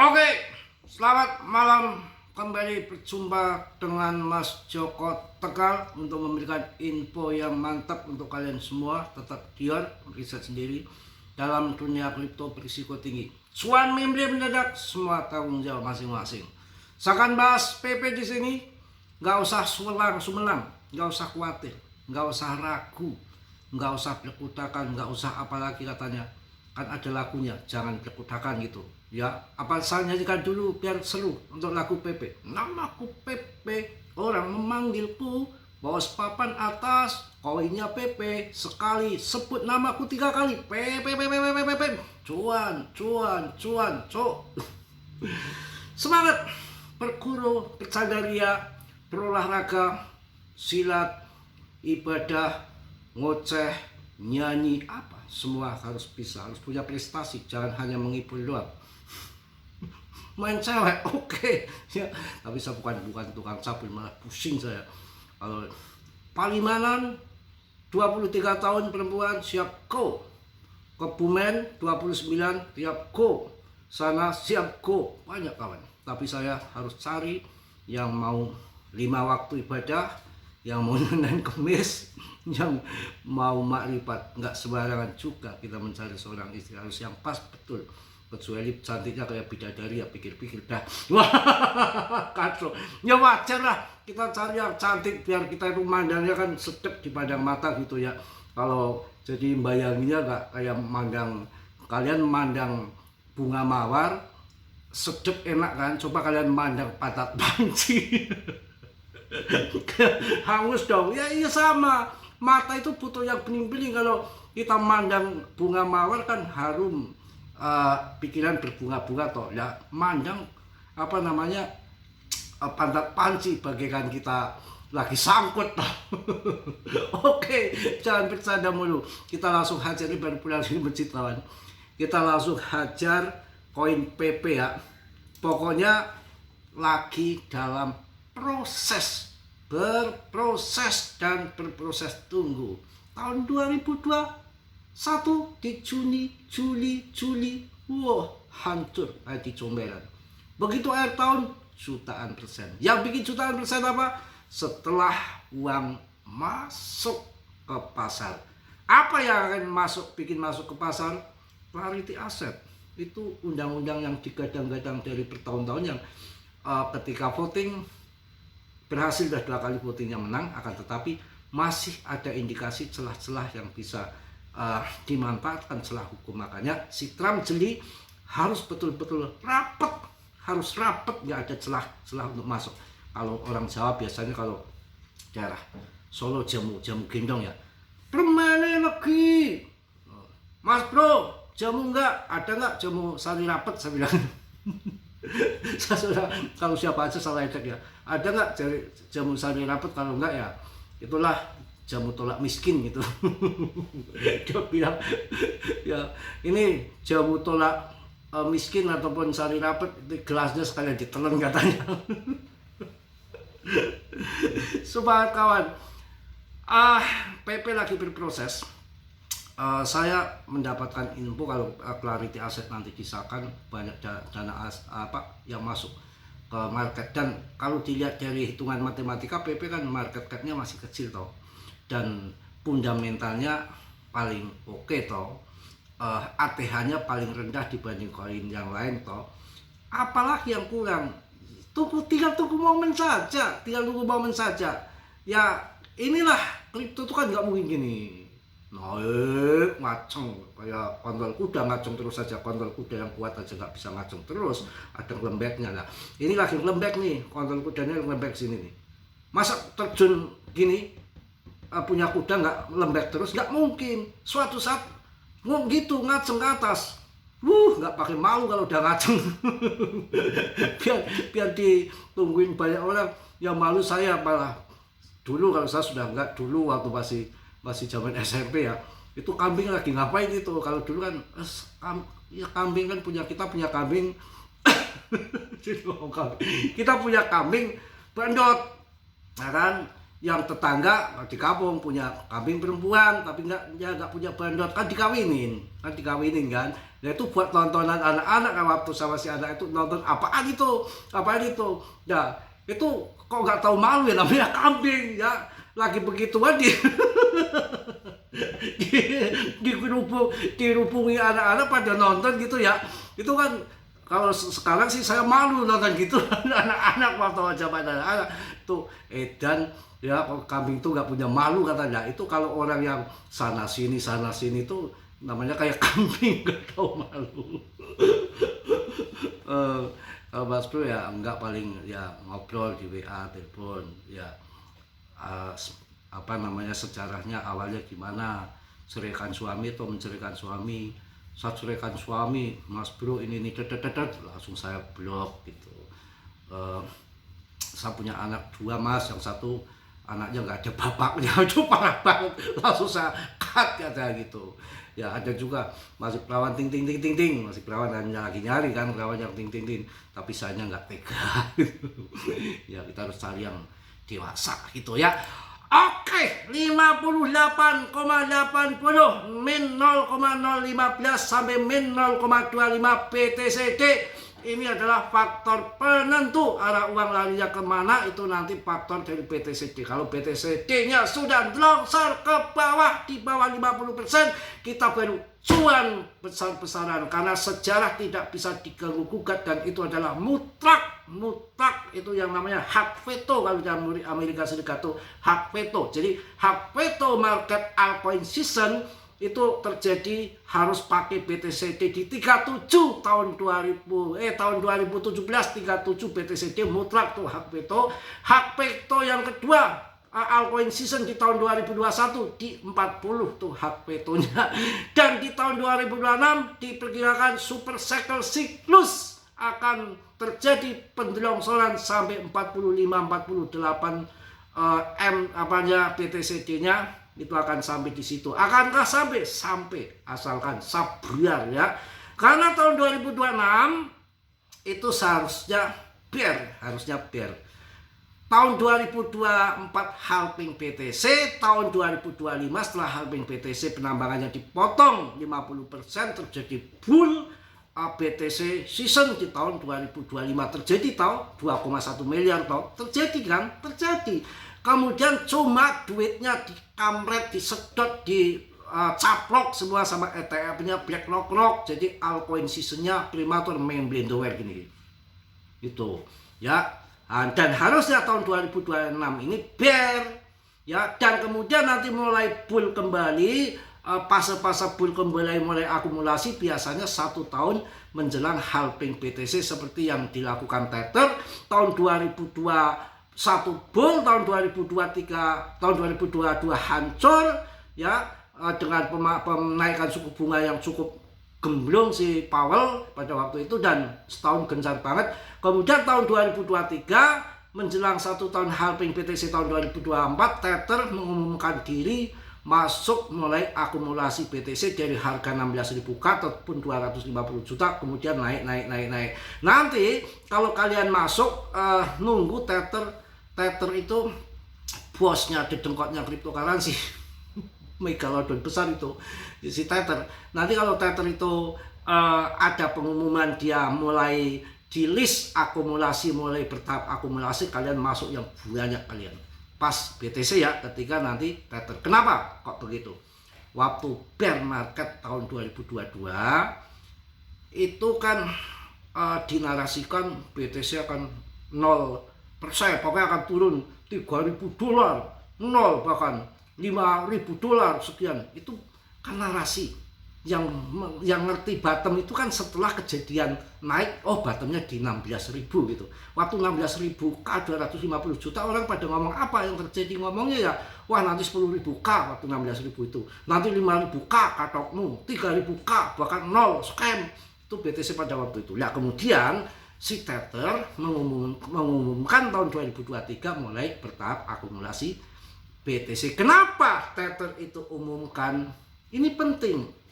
Oke, selamat malam. Kembali berjumpa dengan Mas Joko Tegal untuk memberikan info yang mantap untuk kalian semua. Tetap giat riset sendiri dalam dunia kripto berisiko tinggi. Cuan membeli mendadak, semua tanggung jawab masing-masing. Saya akan bahas PP di sini. Nggak usah sumelang, nggak usah khawatir, nggak usah ragu, nggak usah berkutakan, nggak usah apalagi katanya. Kan ada lagunya, jangan berkudakan gitu ya. Apa saya nyanyikan dulu biar seru untuk lagu PP. Namaku PP, orang memanggilku bos papan atas, koinnya PP, sekali sebut namaku 3 kali PP. Cuan, cok. Semangat berguru, bercandaria, berolahraga, silat, ibadah, ngoceh, nyanyi, apa semua harus bisa, harus punya prestasi, jangan hanya menghibur doang. Main cewek oke ya, tapi saya bukan tukang sapu, malah pusing saya. Kalau Palimanan 23 tahun perempuan siap go, Kebumen 29 siap go, sana siap go, banyak kawan. Tapi saya harus cari yang mau 5 waktu ibadah, yang mau Senin Kemis, yang mau makrifat. Nggak sembarangan juga kita mencari seorang istri, harus yang pas betul. Kecuali cantiknya kayak bidadari ya pikir-pikir dah wah kacau ya. Wajar lah kita cari yang cantik biar kita itu mandangnya kan sedap di pandang mata gitu ya. Kalau jadi bayanginnya nggak kayak mandang, kalian mandang bunga mawar sedap enak kan, coba kalian mandang patat panci hangus dong ya. Iya sama, mata itu butuh yang bening-bening. Kalau kita mandang bunga mawar kan harum, pikiran berbunga-bunga toh ya. Mandang apa namanya pantat panci bagaikan kita lagi sangkut toh. Oke, jangan bercanda mulu, kita langsung hajar. Ini baru pulang dari masjid kawan, kita langsung hajar koin PP ya. Pokoknya lagi dalam proses, berproses dan berproses. Tunggu tahun 2021 di Juli, wah hancur IT comberan. Begitu akhir tahun jutaan persen. Yang bikin jutaan persen apa? Setelah uang masuk ke pasar. Apa yang akan bikin masuk ke pasar? Clarity Asset. Itu undang-undang yang digadang-gadang dari bertahun-tahun, yang ketika voting berhasil, dah 2 kali votingnya menang, akan tetapi masih ada indikasi celah-celah yang bisa dimanfaatkan celah hukum. Makanya si Trump jeli harus betul-betul rapet, harus rapet, nggak ada celah untuk masuk. Kalau orang Jawa biasanya kalau daerah Solo jamu gendong ya, permane lagi Mas Bro, jamu enggak, ada enggak jamu sari rapet, saya bilang. Saya sudah, kalau siapa aja salah edek ya, ada enggak jamu sari rapet, kalau enggak ya itulah jamu tolak miskin gitu. Dia bilang ya ini jamu tolak miskin ataupun sari rapet, itu gelasnya sekalian ditelan katanya. Semangat kawan. PP lagi berproses. Saya mendapatkan info kalau Clarity Asset nanti disahkan, banyak dana apa yang masuk ke market. Dan kalau dilihat dari hitungan matematika, PP kan market cap-nya masih kecil toh, dan fundamentalnya paling oke toh, ATH-nya paling rendah dibanding koin yang lain toh. Apalagi yang kurang? Tinggal tunggu momen saja, ya. Inilah kripto itu kan nggak mungkin gini naik ngaceng kayak kontol kuda, ngaceng terus saja. Kontol kuda yang kuat aja nggak bisa ngaceng terus, ada lembeknya lah. Ini lagi lembek nih, kontol kudanya lembek sini nih. Masa terjun gini punya kuda nggak lembek terus? Nggak mungkin. Suatu saat gitu ngaceng ke atas, nggak pakai malu kalau udah ngaceng. biar ditungguin banyak orang. Yang malu saya malah dulu, kalau saya sudah enggak, dulu waktu masih zaman SMP ya, itu kambing lagi ngapain itu. Kalau dulu kan ya kambing kan kita punya kambing. Kita punya kambing bandot, nah kan, yang tetangga di kampung punya kambing perempuan tapi nggak punya bandot, kan dikawinin kan. Nah itu buat tontonan anak-anak kan, waktu sama si anak itu nonton apaan itu. Ya itu kok nggak tahu malu ya, namanya kambing ya, lagi begituan dirubungi anak-anak pada nonton gitu ya. Itu kan kalau sekarang sih saya malu nonton gitu anak-anak waktu zaman anak-anak tuh edan ya, kambing itu nggak punya malu katanya. Itu kalau orang yang sana sini tuh namanya kayak kambing nggak tahu malu. Kalau Mas Bro ya enggak, paling ya ngobrol di WA, telepon ya. Apa namanya, sejarahnya awalnya gimana, ceraikan suami atau menceraikan suami. Saat ceraikan suami, Mas Bro ini langsung saya blok gitu. Saya punya anak 2 Mas, yang satu anaknya nggak ada bapaknya, itu parah banget, langsung saya cut kata gitu. Ya ada juga masih perawan ting, masih perawan hanya lagi nyari kan perawan yang ting, tapi saya nggak tega. Ya kita harus cari yang dewasa gitu ya. Oke, 58,80 min 0,015 sampai min 0,25 PTCD. Ini adalah faktor penentu arah uang larinya kemana, itu nanti faktor dari PTCD. Kalau PTCD-nya sudah longsor ke bawah, di bawah 50%, kita baru cuan besar-besaran. Karena sejarah tidak bisa diganggu-gugat dan itu adalah mutlak. Itu yang namanya hak veto kalau di Amerika Serikat itu hak veto. Jadi hak veto market altcoin season itu terjadi harus pakai BTCD di 37 tahun 2017 37 BTCD mutlak tuh hak veto. Hak veto yang kedua altcoin season di tahun 2021 di 40 tuh hak vetonya. Dan di tahun 2026 diperkirakan super cycle siklus akan terjadi pendelongsoran sampai 45-48 M apanya BTCD-nya itu akan sampai di situ. Akankah sampai? Sampai, asalkan sabar ya. Karena tahun 2026 itu seharusnya bear. Tahun 2024 halving BTC, tahun 2025 setelah halving BTC penambangannya dipotong 50%, terjadi bull BTC season di tahun 2025. Terjadi tahu 2,1 miliar tahu. Terjadi kan? Terjadi. Kemudian cuma duitnya dikamret, disedot, caplok semua sama ETF-nya BlackRock. Jadi altcoin seasonnya prematur main blendoware gini. Itu ya. Dan harusnya tahun 2026 ini bear ya. Dan kemudian nanti mulai bull kembali, fase-fase bull kembali mulai akumulasi biasanya 1 tahun menjelang halving BTC seperti yang dilakukan Tether tahun 2021 bull, tahun 2023, tahun 2022 hancur ya, dengan penaikan suku bunga yang cukup gemblong si Powell pada waktu itu dan setahun gencar banget. Kemudian tahun 2023 menjelang 1 tahun halving BTC tahun 2024 Tether mengumumkan diri masuk mulai akumulasi BTC dari harga 16.000 ataupun 250 juta kemudian naik. Nanti kalau kalian masuk nunggu Tether itu bosnya dedengkotnya cryptocurrency megalodon besar itu si Tether. Nanti kalau Tether itu ada pengumuman dia mulai di list akumulasi, mulai bertahap akumulasi, kalian masuk yang banyak kalian pas BTC ya, ketika nanti Tether. Kenapa kok begitu? Waktu bear market tahun 2022 itu kan dinarasikan BTC akan 0%, pokoknya akan turun $3.000, 0 bahkan $5.000 sekian. Itu kan narasi yang ngerti bottom itu kan setelah kejadian naik, oh bottomnya di 16.000 gitu. Waktu 16.000 K 250 juta orang pada ngomong apa yang terjadi, ngomongnya ya wah nanti 10.000 K waktu 16.000 itu, nanti 5.000 K katokmu, 3.000 K bahkan 0 scam. Itu BTC pada waktu itu. Nah kemudian si Tether mengumumkan tahun 2023 mulai bertahap akumulasi BTC. Kenapa Tether itu umumkan? Ini penting.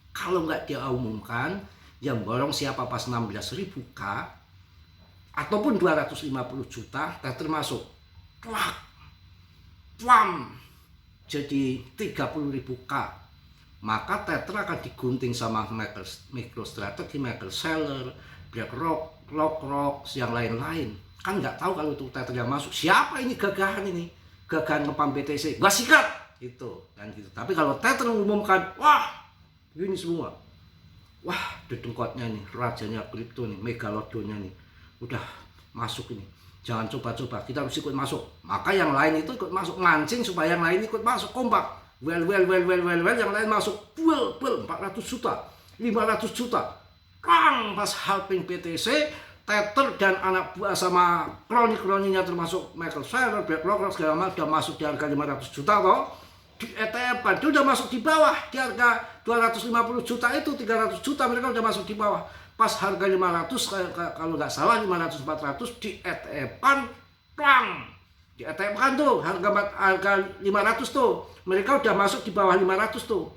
Kalau nggak dia umumkan, yang borong siapa pas 16.000 K ataupun 250 juta, Tether masuk. Wah, pam jadi 30.000 K, maka Tether akan digunting sama MicroStrategy, Michael Saylor, BlackRock, yang lain-lain. Kan nggak tahu kalau itu Tether yang masuk. Siapa ini gagahan ngepam BTC? Gak sikat itu kan gitu. Tapi kalau Tether mengumumkan, wah ini semua, wah dedengkotnya nih, rajanya kripto nih, megalodonnya nih, udah masuk ini. Jangan coba-coba, kita harus ikut masuk. Maka yang lain itu ikut masuk, mancing supaya yang lain ikut masuk, kompak. Well, yang lain masuk, 400 juta, 500 juta. Kang pas halving BTC, Tether dan anak buah sama kroni-kroninya termasuk Michael Saylor, BlackRock segala macam udah masuk di harga 500 juta toh. Di ETF kan udah masuk di bawah, di harga 250 juta itu 300 juta mereka udah masuk di bawah. Pas harga 500 kalau nggak salah 500-400 di ETF kan plang. Di ETF kan tuh harga 500 tuh mereka udah masuk di bawah 500 tuh.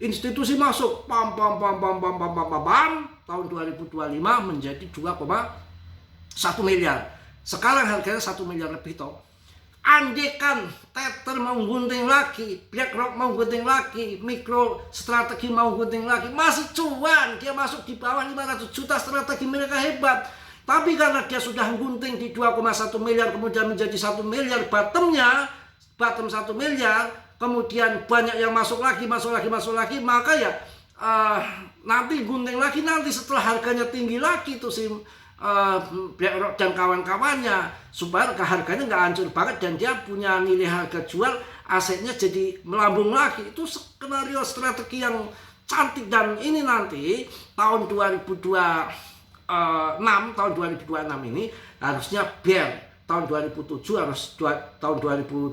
Institusi masuk pam tahun 2025 menjadi 2,1 miliar. Sekarang harganya 1 miliar lebih toh. Andekan Tether mau gunting lagi, BlackRock mau gunting lagi, MicroStrategy mau gunting lagi, masih cuan, dia masuk di bawah 500 juta, strategi mereka hebat. Tapi karena dia sudah gunting di 2,1 miliar kemudian menjadi 1 miliar bottom 1 miliar, kemudian banyak yang masuk lagi, maka ya nanti gunting lagi nanti setelah harganya tinggi lagi tuh si BlackRock dan kawan-kawannya supaya harganya nggak hancur banget dan dia punya nilai harga jual asetnya jadi melambung lagi. Itu skenario strategi yang cantik dan ini nanti tahun 2026 ini harusnya bear, tahun 2027 tahun 2027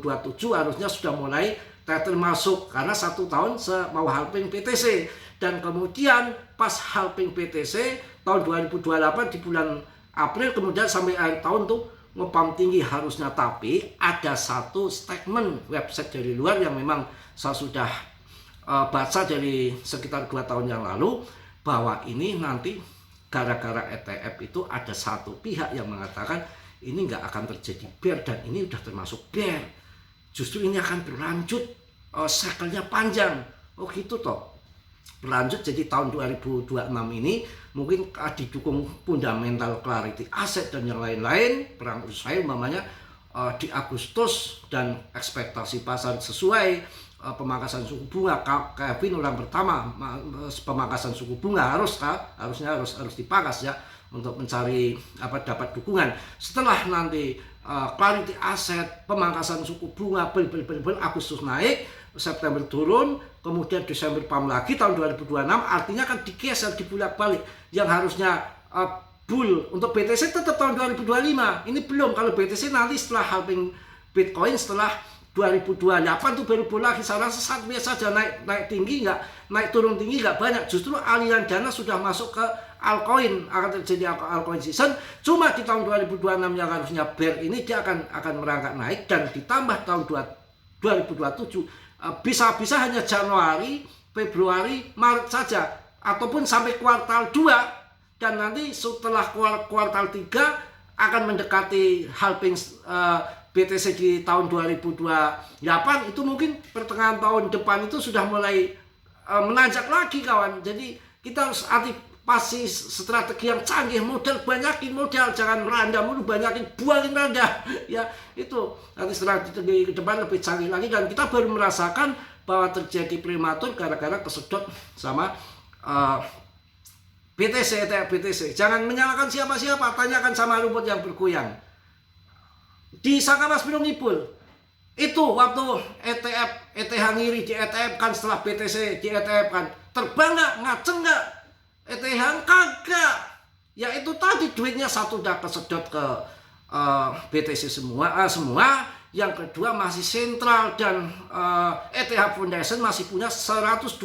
harusnya sudah mulai Tether masuk karena 1 tahun mau halving BTC dan kemudian pas halving BTC tahun 2028 di bulan April kemudian sampai akhir tahun tuh ngepam tinggi harusnya. Tapi ada satu statement website dari luar yang memang saya sudah baca dari sekitar 2 tahun yang lalu bahwa ini nanti gara-gara ETF itu ada satu pihak yang mengatakan ini nggak akan terjadi bear dan ini udah termasuk bear. Justru ini akan berlanjut, cycle-nya panjang. Oh gitu toh. Berlanjut jadi tahun 2026 ini mungkin didukung fundamental clarity aset dan yang lain-lain. Perang Israel umpamanya di Agustus dan ekspektasi pasar sesuai pemangkasan suku bunga. Kevin orang pertama pemangkasan suku bunga harusnya harus dipangkas ya untuk mencari dapat dukungan. Setelah nanti clarity aset, pemangkasan suku bunga, Agustus naik, September turun, kemudian Desember pam lagi tahun 2026, artinya kan digeser, dibulak-balik. Yang harusnya bull untuk BTC tetap tahun 2025. Ini belum, kalau BTC nanti setelah halving Bitcoin setelah 2028 tuh baru bull lagi. Saya rasa saat biasa saja naik tinggi naik turun tinggi nggak banyak. Justru aliran dana sudah masuk ke altcoin, akan terjadi altcoin season. Cuma di tahun 2026 yang harusnya bear ini dia akan merangkak naik dan ditambah tahun 2027 bisa hanya Januari, Februari, Maret saja ataupun sampai kuartal 2 dan nanti setelah kuartal 3 akan mendekati halving BTC di tahun 2028 itu mungkin pertengahan tahun depan itu sudah mulai menanjak lagi kawan. Jadi kita harus pasti strategi yang canggih, banyakin modal, jangan randa mulu, banyakin buangin randa ya. Itu nanti strategi ke depan lebih canggih lagi dan kita baru merasakan bahwa terjadi prematur gara-gara kesedot sama BTC. Jangan menyalahkan siapa-siapa, tanyakan sama rumput yang bergoyang. Di Sakamas belum ngipul itu waktu ETH ngiri di ETF kan, setelah BTC di ETF kan terbang ngaceng nggak ETH kagak. Ya itu tadi duitnya satu udah kesedot ke BTC semua. Yang kedua masih sentral dan ETH Foundation masih punya 126.000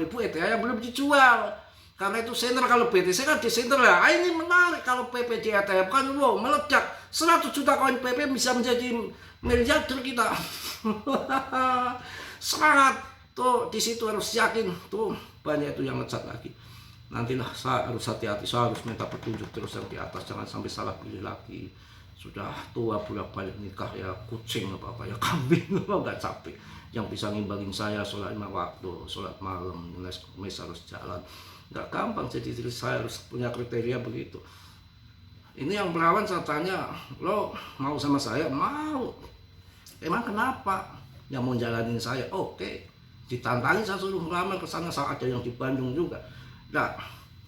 ETH yang belum dijual. Karena itu sentral, kalau BTC kan disentral ya. Ini menarik kalau PP di ETF kan meledak. 100 juta koin PP bisa menjadi miliarder kita. Semangat tuh, di situ harus yakin tuh, banyak itu yang ngecat lagi. Nantilah saya harus hati-hati, saya harus minta petunjuk terus yang di atas, jangan sampai salah pilih lagi. sudah tua bolak-balik nikah ya kucing apa ya kambing nggak capek, yang bisa ngimbangin saya sholat 5 waktu, sholat malam, mes harus jalan, nggak gampang. Jadi saya harus punya kriteria begitu. Ini yang perawan saya tanya, lo mau sama saya? Mau. Emang kenapa? Yang mau jalanin saya? Oke. Ditantangin, saya suruh melamar ke sana, ada yang di Bandung juga. Nah,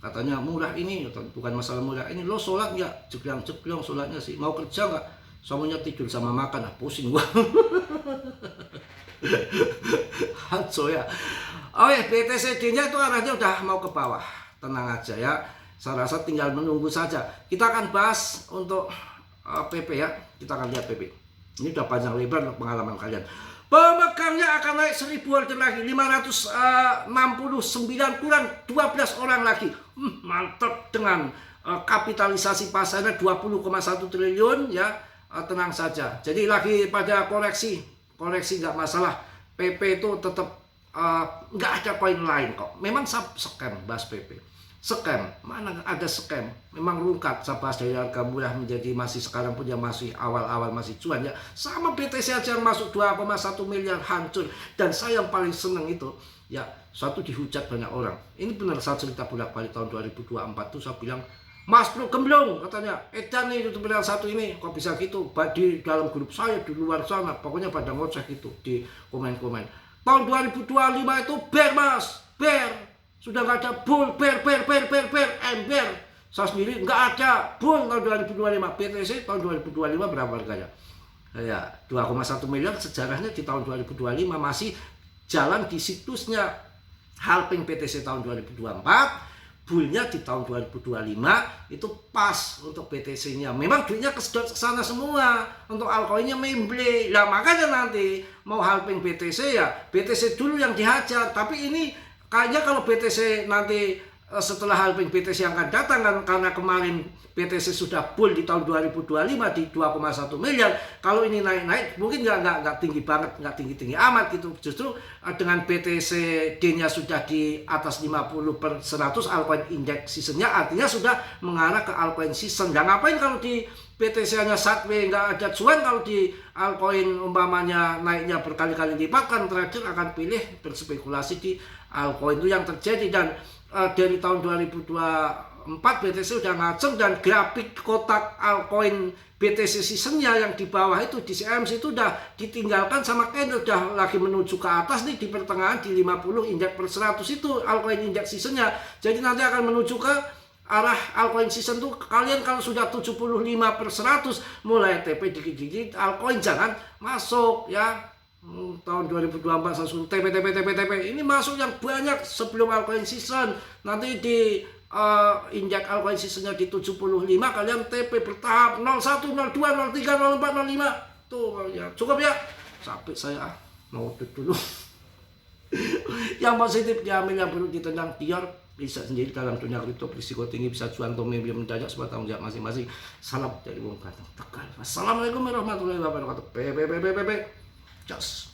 katanya murah ini, bukan masalah murah ini, lo sholat nggak? Jeglong sholatnya sih. Mau kerja nggak? Semuanya tidur sama makan, pusing gua. Hancur ya. Oh ya, BTCD-nya itu arahnya udah mau ke bawah. Tenang aja ya. Saya rasa tinggal menunggu saja. Kita akan bahas untuk PP ya. Kita akan lihat PP. Ini udah panjang lebar pengalaman kalian. Pemegangnya akan naik 1000 order lagi, 569 kurang 12 orang lagi. Mantap dengan kapitalisasi pasarnya 20,1 triliun ya. Tenang saja. Jadi lagi pada koreksi nggak masalah. PP itu tetap nggak ada poin lain kok. Memang scam bahas PP. Scam, mana ada scam? Memang rungkat saya bahas dari harga murah menjadi masih sekarang pun yang masih awal-awal masih cuan ya. Sama BTC aja yang masuk 2,1 miliar hancur. Dan saya yang paling seneng itu ya, satu dihujat banyak orang. Ini benar saya cerita bolak-balik tahun 2024 tuh saya bilang, Mas Bro gemblong katanya, edan nih youtuber satu ini kok bisa gitu. Di dalam grup saya di luar sana pokoknya pada ngoceh gitu di komen-komen. Tahun 2025 itu bear mas, bear. Sudah nggak ada bull, bear, ember. Saya sendiri nggak ada bull tahun 2025. BTC tahun 2025 berapa harganya? Ya 2,1 miliar. Sejarahnya di tahun 2025 masih jalan di situsnya halving BTC tahun 2024. Bullnya di tahun 2025 itu pas untuk BTC-nya. Memang duitnya kesedot ke sana semua. Untuk altcoin-nya memble. Lah makanya nanti mau halving BTC ya BTC dulu yang dihajar. Tapi ini kayaknya kalau BTC nanti setelah halving BTC yang akan datang kan, karena kemarin BTC sudah bull di tahun 2025 di 2,1 miliar. Kalau ini naik-naik mungkin nggak tinggi banget, nggak tinggi-tinggi amat gitu. Justru dengan BTC-D-nya sudah di atas 50/100 altcoin index seasonnya, artinya sudah mengarah ke altcoin season. Dan ngapain kalau di BTC-nya sideways nggak ada cuan, kalau di altcoin umpamanya naiknya berkali-kali lipat kan trader akan pilih berspekulasi di altcoin itu yang terjadi. Dan dari tahun 2024 BTC udah ngaceng, dan grafik kotak altcoin BTC seasonnya yang di bawah itu di CMC itu udah ditinggalkan sama candle, udah lagi menuju ke atas nih di pertengahan di 50 indeks per 100 itu altcoin indeks seasonnya. Jadi nanti akan menuju ke arah altcoin season tuh. Kalian kalau sudah 75/100 mulai TP dikit-dikit altcoin jangan masuk ya. Tahun 2024 saya suruh TP ini masuk yang banyak sebelum altcoin season. Nanti di indeks altcoin seasonnya di 75 kalian TP bertahap 01, 02, 03, 04, 05 tuh ya. Cukup ya, sampai saya mau dulu. Yang positif diambil, yang perlu ditendang biar bisa sendiri dalam dunia kripto berisiko tinggi, bisa cuan atau mimpi mendadak sebab tanggung jawab masing-masing. Salam dari Wong Ganteng Tegal. Assalamualaikum warahmatullahi wabarakatuh. Just